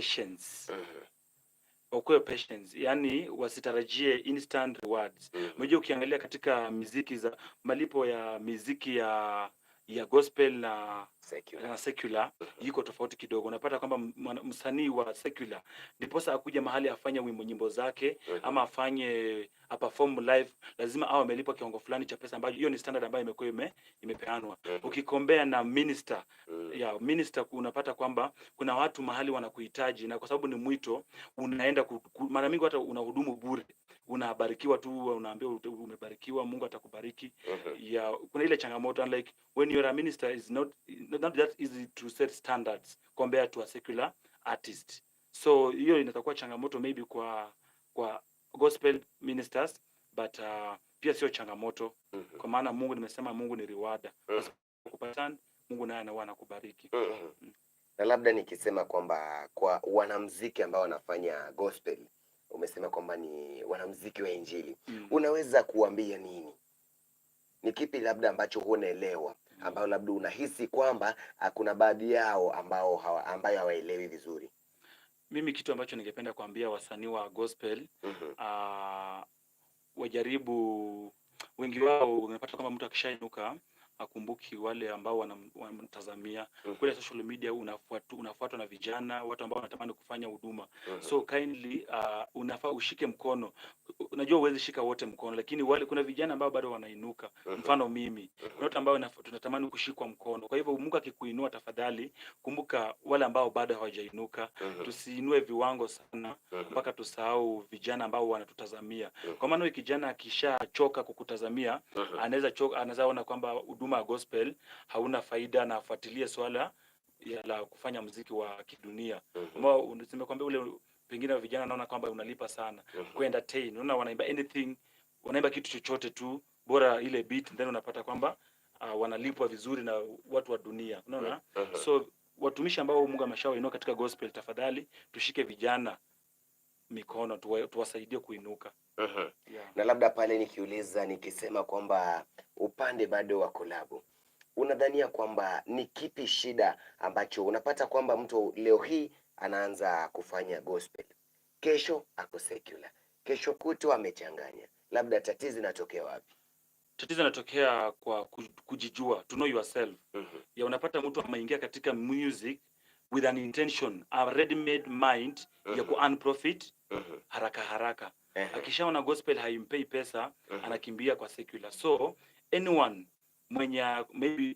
patience. Mhm. Wakuwe patience, yani wasitarajie instant rewards. Mhm. Unajua ukiangalia katika miziki za malipo ya miziki ya gospel na Secular. secular Mhm. iko tofauti kidogo. Unapata kwamba msanii wa secular ndiposa akuja mahali afanye nyimbo zake Mhm. ama afanye perform live, lazima awe amelipwa kiwango fulani cha pesa, ambayo hiyo ni standard ambayo imekuwa imepeanwa. Mhm. Ukikombea na minister Mhm. ya minister, unapata kwamba kuna watu mahali wanakuhitaji, na kwa sababu ni mwito unaenda mara mingi hata unahudumu bure, unabarikiwa tu, unaambiwa umebarikiwa, Mungu atakubariki. Mhm. Ya kuna ile changamoto, unlike when you're a minister is not that easy to set standards compared to a secular artist. So hiyo inatakuwa changamoto maybe kwa gospel ministers, but pia sio changamoto, Mhm. kwa maana Mungu, nimesema Mungu ni rewarder. Mhm. Kupata Mungu naye anakuwa anakubariki. Mhm. Na labda nikisema kwamba kwa wanamuziki ambao wanafanya gospel, umesema kwamba ni wanamuziki wa Injili, unaweza kuambia nini? Ni kipi labda ambacho hunaelewa, ambao labda unahisi kwamba kuna baadhi yao ambao ambayo hawaelewi vizuri? Mimi kitu ambacho ningependa kuambia wasanii wa gospel, wajaribu, wengi wao unapata kama mtu akishainuka akumbuki wale ambao wanamtazamia. Kule social media unafuatwa na vijana, watu ambao wanatamani kufanya huduma. So kindly unafaa ushike mkono. Unajua huwezi shika wote mkono, lakini wale, kuna vijana ambao bado wanainuka. Mfano mimi, kuna watu ambao tunatamani kushikwa mkono. Kwa hivyo Mungu akikuinua, tafadhali kumbuka wale ambao bado hawajainuka. Tusiinue viwango sana mpaka tusahau vijana ambao wanatutazamia. Kwa maana kijana akishachoka kukutazamia, anaweza ona kwamba huduma ya gospel hauna faida na afuatilie swala la kufanya muziki wa kidunia. Ambao nimekwambia ule pengine vijana naona kwamba unalipa sana ku entertain. Unaona wanaimba anything, wanaimba kitu chochote tu bora ile beat, then unapata kwamba wanalipwa vizuri na watu wa dunia. Unaona? So watumishi ambao Mungu ameshawainua katika gospel, tafadhali tushike vijana mikono, tuwasaidie kuinuka. Yeah. Na labda pale nikiuliza, nikisema kwamba upande bado wa kolabo, unadhania kwamba ni kipi shida ambacho unapata kwamba mtu leo hii anaanza kufanya gospel, kesho ako secular, kesho kutwa amechanganya, labda tatizo linatokea wapi? Tatizo linatokea kwa kujijua, to know yourself. Ya unapata mtu ameingia katika music with an intention, a ready made mind ya ku earn profit haraka haraka. Akishaona gospel haimpei pesa, anakimbia kwa secular. So anyone mwenye maybe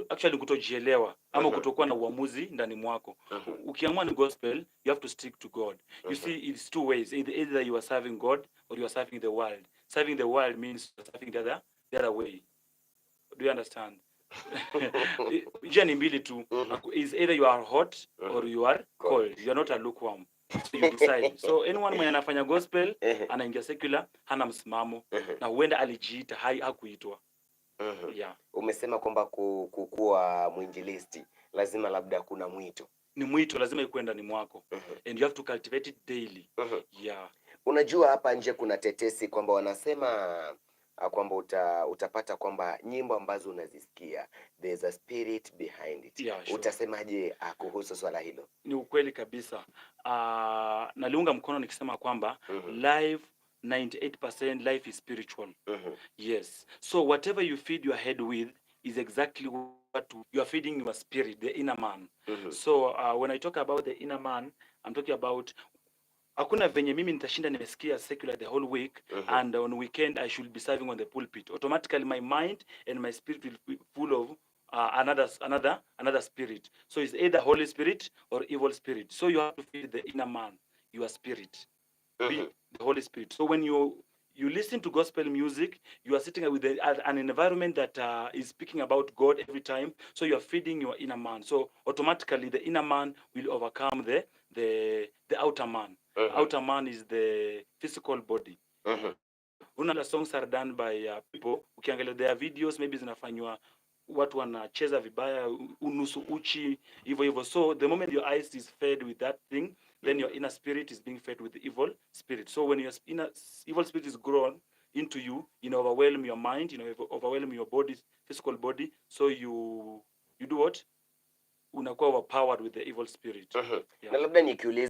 actually kutojielewa ama kutokuwa na uamuzi ndani mwako, ukiamua ni gospel, you have to stick to God. You see, it's two ways, either you are serving God or you are serving the world. Serving the world means serving the other way. Do you understand? Njia ni mbili tu. Is either you are hot or you are cold. You are not a lukewarm. So you decide. So anyone mwenye anafanya gospel anaingia secular, hana msimamo, na huenda alijiita hakuitwa. Yeah. Umesema kwamba kukuwa mwinjilisti lazima labda kuna mwito. Ni mwito, lazima ikuwe ndani mwako. And you have to cultivate it daily. Yeah. Unajua hapa nje kuna tetesi kwamba wanasema kwamba utapata kwamba nyimbo ambazo unazisikia there's a spirit behind it. Yeah, sure. Utasemaje kuhusu swala hilo? Ni ukweli kabisa. Naliunga mkono nikisema kwamba life 98% life is spiritual. Yes. So whatever you feed your head with is exactly what you are feeding your spirit, the inner man. So when I talk about the inner man, I'm talking about hakuna venye mimi nitashinda nimesikia secular the whole week and on weekend I should be serving on the pulpit. Automatically my mind and my spirit will be full of another spirit. So it's either Holy Spirit or evil spirit. So you have to feed the inner man, your spirit, be the Holy Spirit. So when you listen to gospel music, you are sitting with an environment that is speaking about God every time. So you are feeding your inner man. So automatically the inner man will overcome the outer man. Outer man is the physical body. Una songs are done by people. Ukiangalia their videos maybe zinafanywa watu wanacheza vibaya, unusu uchi, hivyo. So the moment your eyes is fed with that thing, then your inner spirit is being fed with the evil spirit. So when your inner evil spirit is grown into you, overwhelm your mind, overwhelm your body, physical body. So you do what? unakuwa overpowered with the evil spirit. Na labda nikiuliza